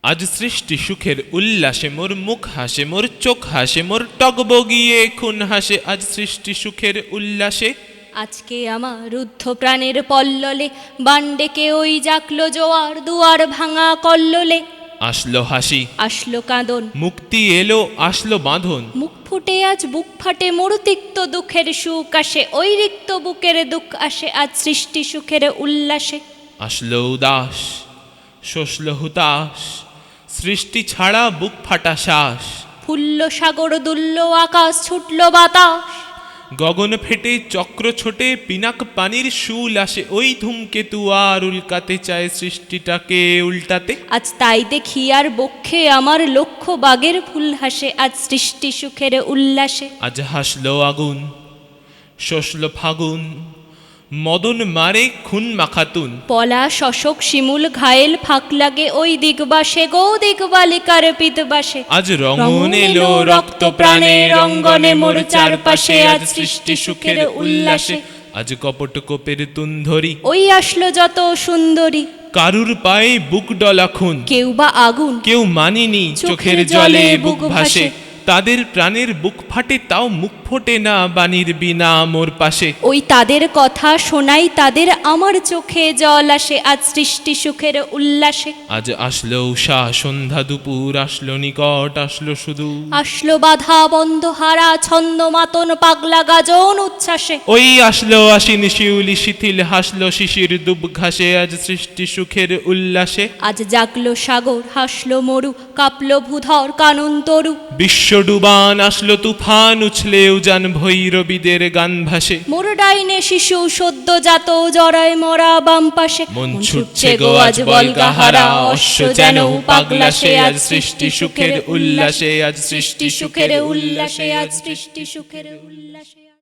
আজ সৃষ্টি সুখের উল্লাসে মোর মুখ হাসে, মোর চোখ হাসে, মোর টগবগিয়ে খুন হাসে। আজ সৃষ্টি সুখের উল্লাসে আজকে আমার রুদ্ধ প্রাণের পল্ললে বান্ডেকে ওই জাকলো জোয়ার দুয়ার ভাঙা কল্লোলে। আসলো হাসি আসলো কাঁদন, মুক্তি এলো আসলো বাঁধন। মুখ ফুটে আজ বুক ফাটে মোর তিক্ত দুঃখের সুখ আসে, ওই রিক্ত বুকের দুঃখ আসে আজ সৃষ্টি সুখের উল্লাসে। আসলো উদাস শোষল হুতাশ, সৃষ্টি ছাড়া বুক ফাটা শ্বাস। ফুল্ল সাগর দুল্ল আকাশ ছুটল বাতাস, গগন ফেটে চক্র ছোটে পিনাক পানির শুল আসে। ওই ধূমকেতু আর উল্কাতে চায় সৃষ্টিটাকে উল্টাতে। আজ তাই দেখি আর বক্ষে আমার লক্ষ্য বাগের ফুল হাসে আজ সৃষ্টি সুখের উল্লাসে। আজ হাসলো আগুন শোষল ফাগুন, মদন মারে খুন মাখাতুন। পলা শশক শিমুল ঘায়েল ফাঁক লাগে ওই দিগবাসে গো দিগবালিকার পিতবাসে। আজ রঙন এলো রক্ত প্রাণে রঙ্গনে মোর চারপাশে আজ সৃষ্টি সুখের উল্লাসে। আজ কপট কোপের তুন্ধরি ওই আসলো যত সুন্দরী, কারুর পায়ে বুক ডলা খুন। কেউ বা আগুন কেউ মানিনি চোখের জলে বুক ভাসে। তাদের প্রাণের বুক ফাটে তাও মুখ ফোটে না বাণীর বিনা মোর পাশে। ওই তাদের কথা শোনাই তাদের আমার চোখে জল আসে আজ সৃষ্টি সুখের উল্লাসে। আজ আসলো উষা সন্ধ্যা দুপুর, আসলো নিকট আসলো শুধু। আসলো বাধা বন্ধ হারা ছন্দ মাতন পাগলা গাজন উচ্ছ্বাসে। ওই আসলো আশ্বিন শিউলি শিথিল, হাসলো শিশির দুব ঘাসে আজ সৃষ্টি সুখের উল্লাসে। আজ জাগলো সাগর হাসলো মরু কাঁপলো ভূধর কানন তরু। বিশ্ব ডুবান আসলো তুফান, উছলে উজান ভৈরবীদের গান ভাসে। মোর ডাইনে শিশু সদ্য জাত জরায় মরা বাম পাশে। মন ছুটছে গো আজ বলগাহারা, অশ্ব যেন পাগলা সে আজ সৃষ্টি সুখের উল্লাসে। আজ সৃষ্টি সুখের উল্লাসে, আজ সৃষ্টি সুখের উল্লাসে।